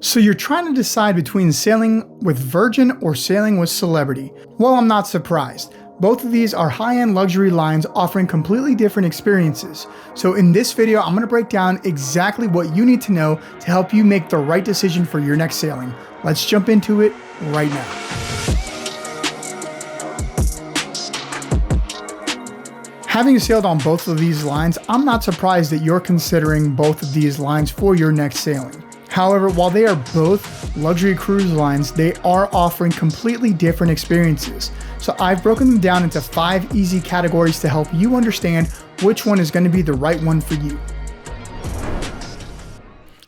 So you're trying to decide between sailing with Virgin or sailing with Celebrity. Well, I'm not surprised. Both of these are high-end luxury lines offering completely different experiences. So in this video, I'm going to break down exactly what you need to know to help you make the right decision for your next sailing. Let's jump into it right now. Having sailed on both of these lines, I'm not surprised that you're considering both of these lines for your next sailing. However, while they are both luxury cruise lines, they are offering completely different experiences. So I've broken them down into 5 easy categories to help you understand which one is going to be the right one for you.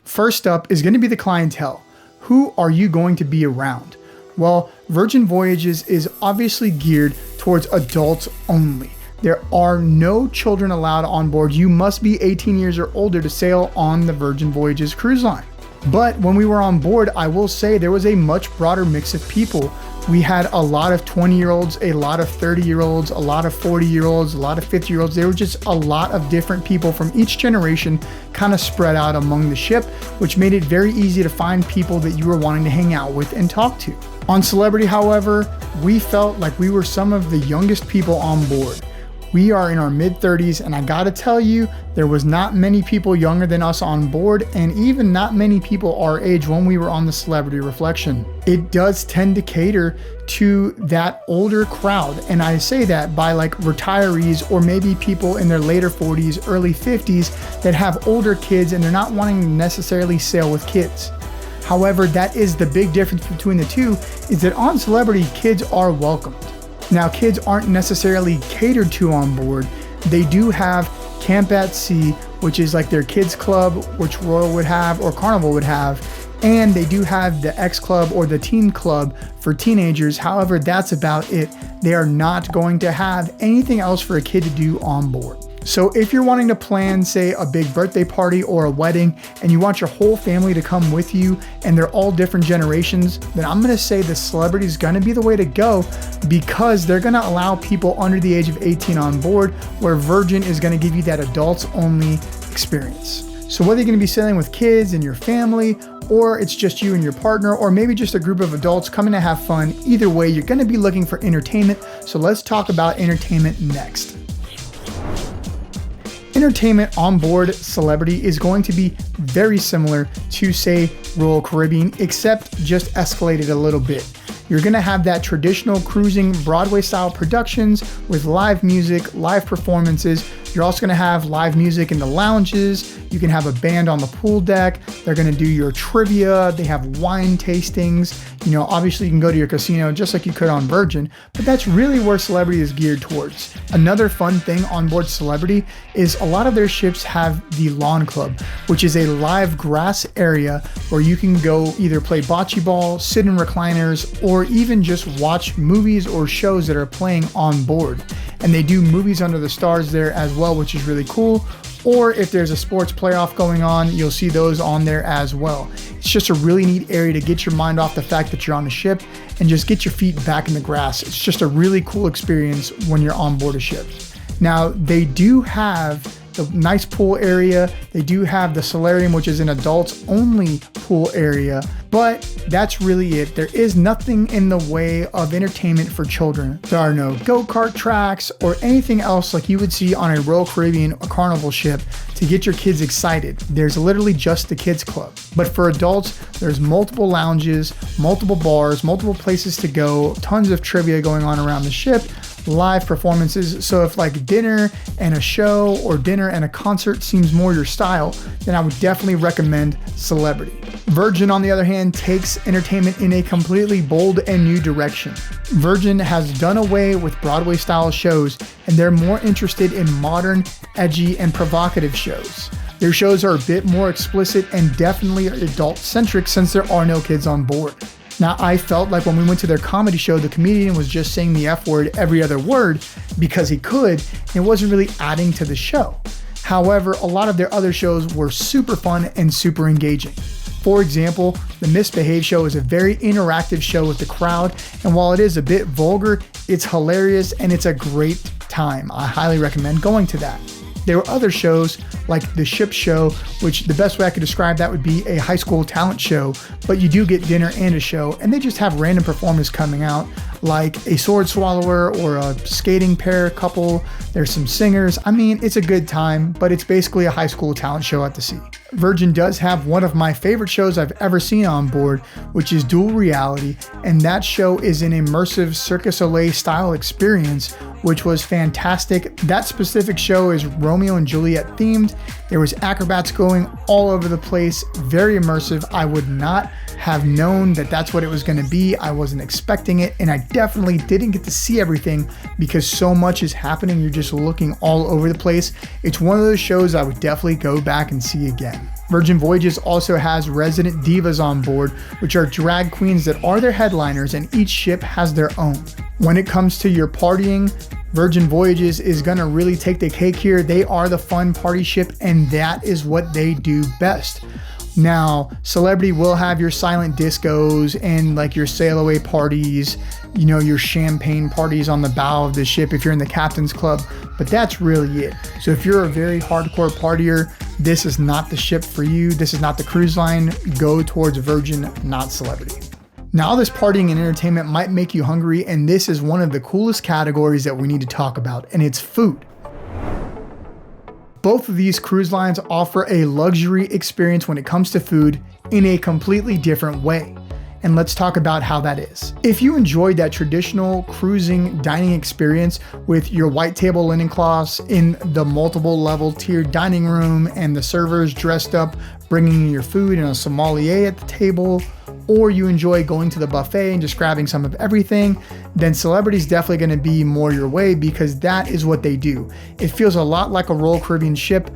First up is going to be the clientele. Who are you going to be around? Well, Virgin Voyages is obviously geared towards adults only. There are no children allowed on board. You must be 18 years or older to sail on the Virgin Voyages cruise line. But when we were on board, I will say there was a much broader mix of people. We had a lot of 20-year-olds, a lot of 30-year-olds, a lot of 40-year-olds, a lot of 50-year-olds. There were just a lot of different people from each generation kind of spread out among the ship, which made it very easy to find people that you were wanting to hang out with and talk to. On Celebrity, however, we felt like we were some of the youngest people on board. We are in our mid-30s, and I gotta tell you, there was not many people younger than us on board, and even not many people our age when we were on the Celebrity Reflection. It does tend to cater to that older crowd, and I say that by like retirees or maybe people in their later 40s, early 50s that have older kids and they're not wanting to necessarily sail with kids. However, that is the big difference between the two, is that on Celebrity, kids are welcomed. Now, kids aren't necessarily catered to on board. They do have Camp at Sea, which is like their kids club, which Royal would have or Carnival would have. And they do have the X Club or the Teen Club for teenagers. However, that's about it. They are not going to have anything else for a kid to do on board. So if you're wanting to plan, say, a big birthday party or a wedding, and you want your whole family to come with you, and they're all different generations, then I'm gonna say the Celebrity is gonna be the way to go, because they're gonna allow people under the age of 18 on board, where Virgin is gonna give you that adults only experience. So whether you're gonna be sailing with kids and your family, or it's just you and your partner, or maybe just a group of adults coming to have fun, either way, you're gonna be looking for entertainment. So let's talk about entertainment next. Entertainment on board Celebrity is going to be very similar to, say, Royal Caribbean, except just escalated a little bit. You're gonna have that traditional cruising Broadway style productions with live music, live performances. You're also gonna have live music in the lounges. You can have a band on the pool deck. They're gonna do your trivia. They have wine tastings. You know, obviously you can go to your casino just like you could on Virgin, but that's really where Celebrity is geared towards. Another fun thing on board Celebrity is a lot of their ships have the Lawn Club, which is a live grass area where you can go either play bocce ball, sit in recliners, or even just watch movies or shows that are playing on board. And they do movies under the stars there as well, which is really cool. Or if there's a sports playoff going on, you'll see those on there as well. It's just a really neat area to get your mind off the fact that you're on a ship and just get your feet back in the grass. It's just a really cool experience when you're on board a ship. Now, they do have the nice pool area. They do have the solarium, which is an adults only pool area, but that's really it. There is nothing in the way of entertainment for children. There are no go-kart tracks or anything else like you would see on a Royal Caribbean or Carnival ship to get your kids excited. There's literally just the kids club. But for adults, there's multiple lounges, multiple bars, multiple places to go, tons of trivia going on around the ship, live performances. So if like dinner and a show or dinner and a concert seems more your style, then I would definitely recommend Celebrity. Virgin, on the other hand, takes entertainment in a completely bold and new direction. Virgin has done away with Broadway style shows, and they're more interested in modern, edgy, and provocative shows. Their shows are a bit more explicit and definitely adult centric since there are no kids on board. Now, I felt like when we went to their comedy show, the comedian was just saying the F word every other word because he could, and it wasn't really adding to the show. However, a lot of their other shows were super fun and super engaging. For example, the Misbehave show is a very interactive show with the crowd, and while it is a bit vulgar, it's hilarious and it's a great time. I highly recommend going to that. There were other shows like the ship show, which the best way I could describe that would be a high school talent show, but you do get dinner and a show, and they just have random performers coming out like a sword swallower or a skating pair couple. There's some singers. I mean, it's a good time, but it's basically a high school talent show at the sea. Virgin does have one of my favorite shows I've ever seen on board, which is Dual Reality, and that show is an immersive Cirque du Soleil style experience, which was fantastic. That specific show is Romeo and Juliet themed. There was acrobats going all over the place, very immersive. I would not have known that that's what it was going to be. I wasn't expecting it, and I definitely didn't get to see everything because so much is happening. You're just looking all over the place. It's one of those shows I would definitely go back and see again. Virgin Voyages also has resident divas on board, which are drag queens that are their headliners, and each ship has their own. When it comes to your partying, Virgin Voyages is going to really take the cake here. They are the fun party ship, and that is what they do best. Now, Celebrity will have your silent discos and like your sail away parties, you know, your champagne parties on the bow of the ship if you're in the captain's club, but that's really it. So if you're a very hardcore partier, this is not the ship for you. This is not the cruise line. Go towards Virgin, not Celebrity. Now, all this partying and entertainment might make you hungry, and this is one of the coolest categories that we need to talk about, and it's food. Both of these cruise lines offer a luxury experience when it comes to food in a completely different way. And let's talk about how that is. If you enjoyed that traditional cruising dining experience with your white table linen cloths in the multiple level tiered dining room and the servers dressed up bringing your food and a sommelier at the table, or you enjoy going to the buffet and just grabbing some of everything, then Celebrity is definitely going to be more your way because that is what they do. It feels a lot like a Royal Caribbean ship,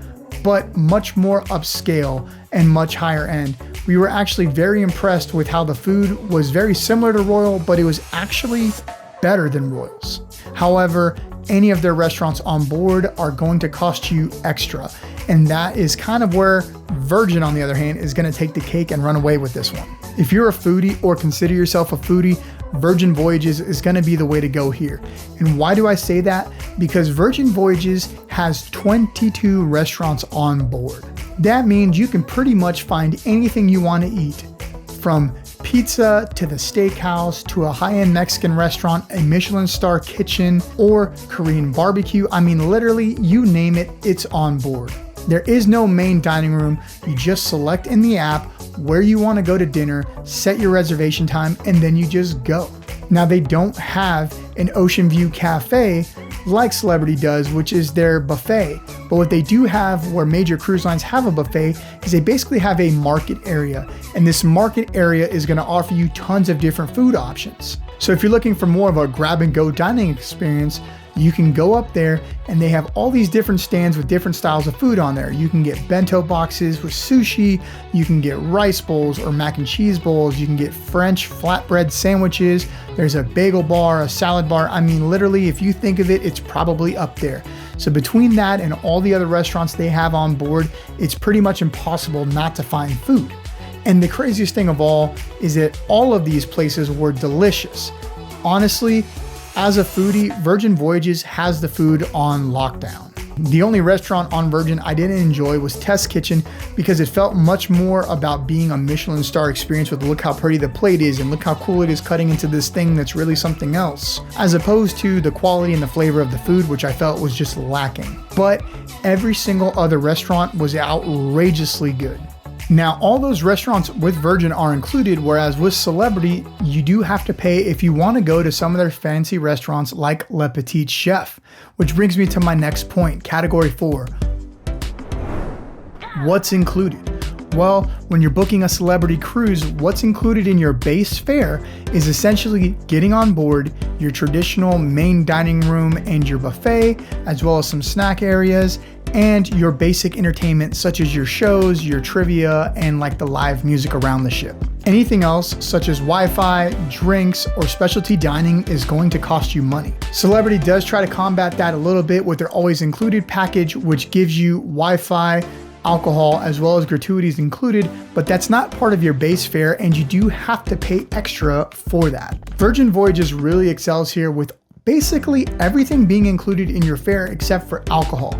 but much more upscale and much higher end. We were actually very impressed with how the food was very similar to Royal, but it was actually better than Royal's. However, any of their restaurants on board are going to cost you extra. And that is kind of where Virgin, on the other hand, is going to take the cake and run away with this one. If you're a foodie or consider yourself a foodie, Virgin Voyages is going to be the way to go here. And why do I say that? Because Virgin Voyages has 22 restaurants on board. That means you can pretty much find anything you want to eat, from pizza to the steakhouse to a high-end Mexican restaurant, a Michelin star kitchen, or Korean barbecue. I mean, literally, you name it, it's on board. There is no main dining room. You just select in the app where you want to go to dinner, set your reservation time, and then you just go. Now, they don't have an ocean view cafe like Celebrity does, which is their buffet. But what they do have, where major cruise lines have a buffet, is they basically have a market area. And this market area is going to offer you tons of different food options. So if you're looking for more of a grab and go dining experience, you can go up there and they have all these different stands with different styles of food on there. You can get bento boxes with sushi, you can get rice bowls or mac and cheese bowls, you can get French flatbread sandwiches, there's a bagel bar, a salad bar. I mean, literally, if you think of it, it's probably up there. So between that and all the other restaurants they have on board, it's pretty much impossible not to find food. And the craziest thing of all is that all of these places were delicious. Honestly, as a foodie, Virgin Voyages has the food on lockdown. The only restaurant on Virgin I didn't enjoy was Test Kitchen because it felt much more about being a Michelin star experience with look how pretty the plate is and look how cool it is cutting into this thing that's really something else, as opposed to the quality and the flavor of the food, which I felt was just lacking. But every single other restaurant was outrageously good. Now, all those restaurants with Virgin are included, whereas with Celebrity, you do have to pay if you want to go to some of their fancy restaurants like Le Petit Chef, which brings me to my next point, category 4. What's included? Well, when you're booking a Celebrity cruise, what's included in your base fare is essentially getting on board, your traditional main dining room and your buffet, as well as some snack areas, and your basic entertainment such as your shows, your trivia, and like the live music around the ship. Anything else such as Wi-Fi, drinks, or specialty dining is going to cost you money. Celebrity does try to combat that a little bit with their always included package, which gives you Wi-Fi, alcohol, as well as gratuities included, but that's not part of your base fare and you do have to pay extra for that. Virgin Voyages really excels here with basically everything being included in your fare except for alcohol.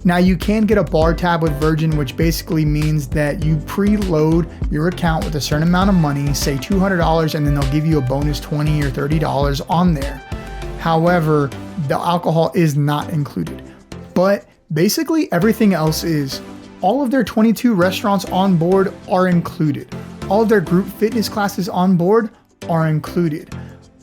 Now you can get a bar tab with Virgin, which basically means that you preload your account with a certain amount of money, say $200, and then they'll give you a bonus $20 or $30 on there. However, the alcohol is not included, but basically everything else is. All of their 22 restaurants on board are included. All of their group fitness classes on board are included.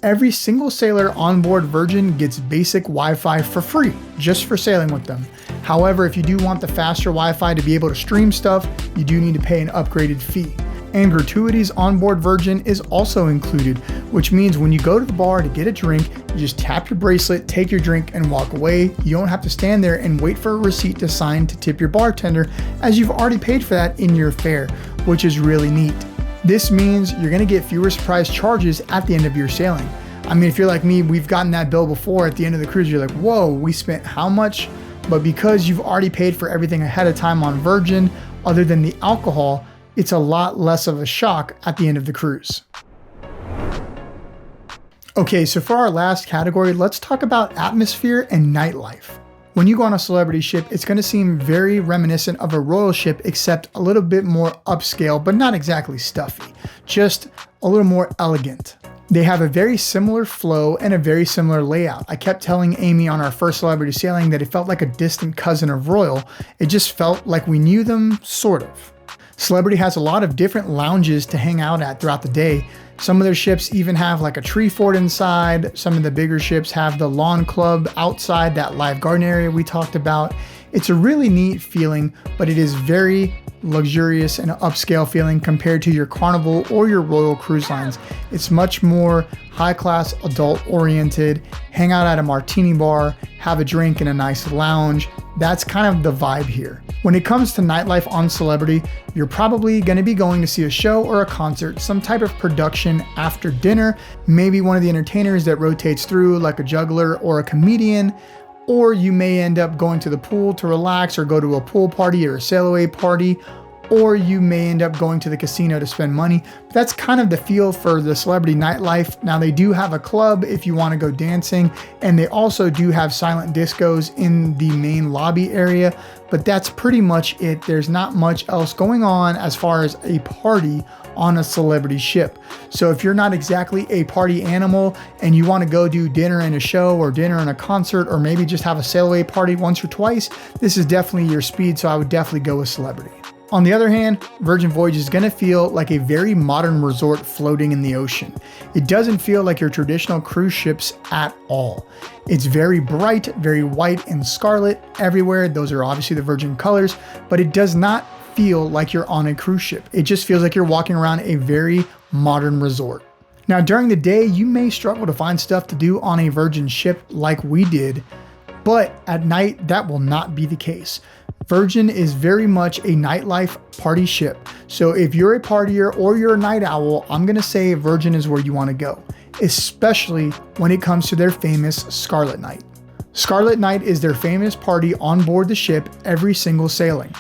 Every single sailor on board Virgin gets basic Wi-Fi for free, just for sailing with them. However, if you do want the faster Wi-Fi to be able to stream stuff, you do need to pay an upgraded fee. And gratuities on board Virgin is also included, which means when you go to the bar to get a drink, you just tap your bracelet, take your drink, and walk away. You don't have to stand there and wait for a receipt to sign to tip your bartender, as you've already paid for that in your fare, which is really neat. This means you're gonna get fewer surprise charges at the end of your sailing. I mean, if you're like me, we've gotten that bill before at the end of the cruise. You're like, whoa, we spent how much? But because you've already paid for everything ahead of time on Virgin, other than the alcohol, it's a lot less of a shock at the end of the cruise. Okay, so for our last category, let's talk about Atmosphere and Nightlife. When you go on a celebrity ship, it's going to seem very reminiscent of a royal ship, except a little bit more upscale, but not exactly stuffy, just a little more elegant. They have a very similar flow and a very similar layout. I kept telling Amy on our first celebrity sailing that it felt like a distant cousin of royal. It just felt like we knew them, sort of. Celebrity has a lot of different lounges to hang out at throughout the day. Some of their ships even have like a tree fort inside. Some of the bigger ships have the lawn club outside, that live garden area we talked about. It's a really neat feeling, but it is very luxurious and upscale feeling compared to your Carnival or your Royal cruise lines. It's much more high class, adult oriented, hang out at a martini bar, have a drink in a nice lounge. That's kind of the vibe here. When it comes to nightlife on Celebrity, you're probably going to be going to see a show or a concert, some type of production after dinner, maybe one of the entertainers that rotates through like a juggler or a comedian, or you may end up going to the pool to relax or go to a pool party or a sail away party, or you may end up going to the casino to spend money. That's kind of the feel for the Celebrity nightlife. Now they do have a club if you want to go dancing, and they also do have silent discos in the main lobby area, but that's pretty much it. There's not much else going on as far as a party on a Celebrity ship. So if you're not exactly a party animal and you want to go do dinner and a show or dinner and a concert, or maybe just have a sail away party once or twice, this is definitely your speed. So I would definitely go with Celebrity. On the other hand, Virgin Voyages is going to feel like a very modern resort floating in the ocean. It doesn't feel like your traditional cruise ships at all. It's very bright, very white and scarlet everywhere. Those are obviously the Virgin colors, but it does not feel like you're on a cruise ship. It just feels like you're walking around a very modern resort. Now, during the day, you may struggle to find stuff to do on a Virgin ship like we did, but at night, that will not be the case. Virgin is very much a nightlife party ship. So if you're a partier or you're a night owl, I'm gonna say Virgin is where you wanna go, especially when it comes to their famous Scarlet Night. Scarlet Night is their famous party on board the ship every single sailing.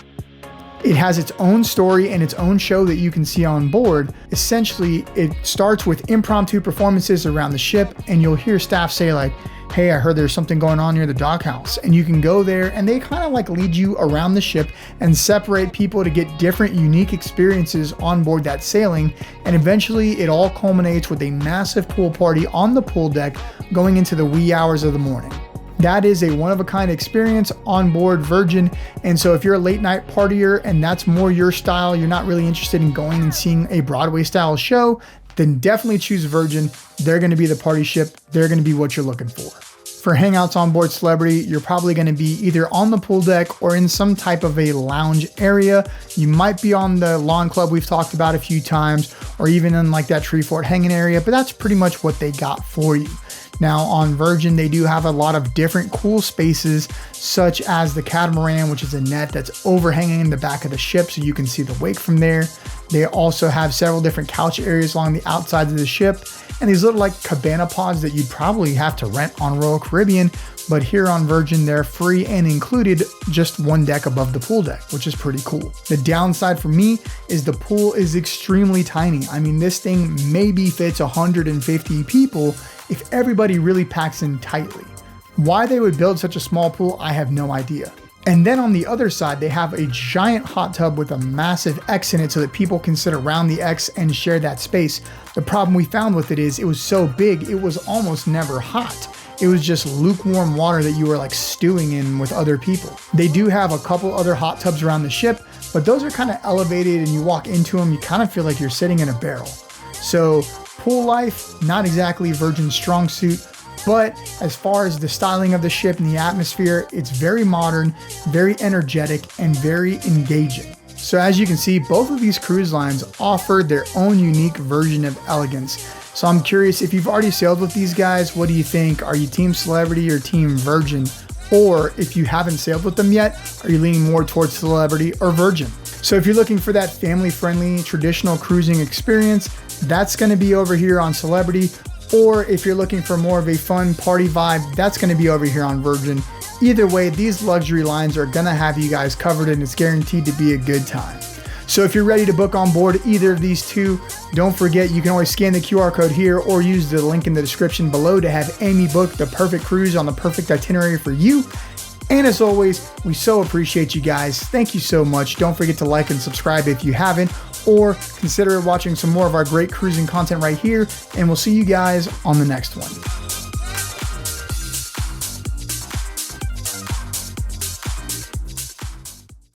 It has its own story and its own show that you can see on board. Essentially, it starts with impromptu performances around the ship, and you'll hear staff say like, hey, I heard there's something going on near the dockhouse, and you can go there, and they kind of like lead you around the ship and separate people to get different unique experiences on board that sailing. And eventually it all culminates with a massive pool party on the pool deck going into the wee hours of the morning. That is a one-of-a-kind experience on board Virgin. And so if you're a late night partier and that's more your style, you're not really interested in going and seeing a Broadway style show, then definitely choose Virgin. They're going to be the party ship. They're going to be what you're looking for. For hangouts on board Celebrity, you're probably going to be either on the pool deck or in some type of a lounge area. You might be on the lawn club we've talked about a few times, or even in like that tree fort hanging area, but that's pretty much what they got for you. Now on Virgin, they do have a lot of different cool spaces, such as the catamaran, which is a net that's overhanging in the back of the ship so you can see the wake from there. They also have several different couch areas along the outsides of the ship, and these little like cabana pods that you'd probably have to rent on Royal Caribbean, but here on Virgin, they're free and included just one deck above the pool deck, which is pretty cool. The downside for me is the pool is extremely tiny. I mean, this thing maybe fits 150 people, if everybody really packs in tightly. Why they would build such a small pool, I have no idea. And then on the other side, they have a giant hot tub with a massive X in it so that people can sit around the X and share that space. The problem we found with it is it was so big, it was almost never hot. It was just lukewarm water that you were like stewing in with other people. They do have a couple other hot tubs around the ship, but those are kind of elevated and you walk into them, you kind of feel like you're sitting in a barrel. So pool life, not exactly Virgin's strong suit, but as far as the styling of the ship and the atmosphere, it's very modern, very energetic, and very engaging. So as you can see, both of these cruise lines offered their own unique version of elegance. So I'm curious, if you've already sailed with these guys, what do you think? Are you Team Celebrity or Team Virgin? Or if you haven't sailed with them yet, are you leaning more towards Celebrity or Virgin? So if you're looking for that family-friendly, traditional cruising experience, that's gonna be over here on Celebrity. Or if you're looking for more of a fun party vibe, that's gonna be over here on Virgin. Either way, these luxury lines are gonna have you guys covered and it's guaranteed to be a good time. So if you're ready to book on board either of these two, don't forget you can always scan the QR code here or use the link in the description below to have Amy book the perfect cruise on the perfect itinerary for you. And as always, we so appreciate you guys. Thank you so much. Don't forget to like and subscribe if you haven't, or consider watching some more of our great cruising content right here. And we'll see you guys on the next one.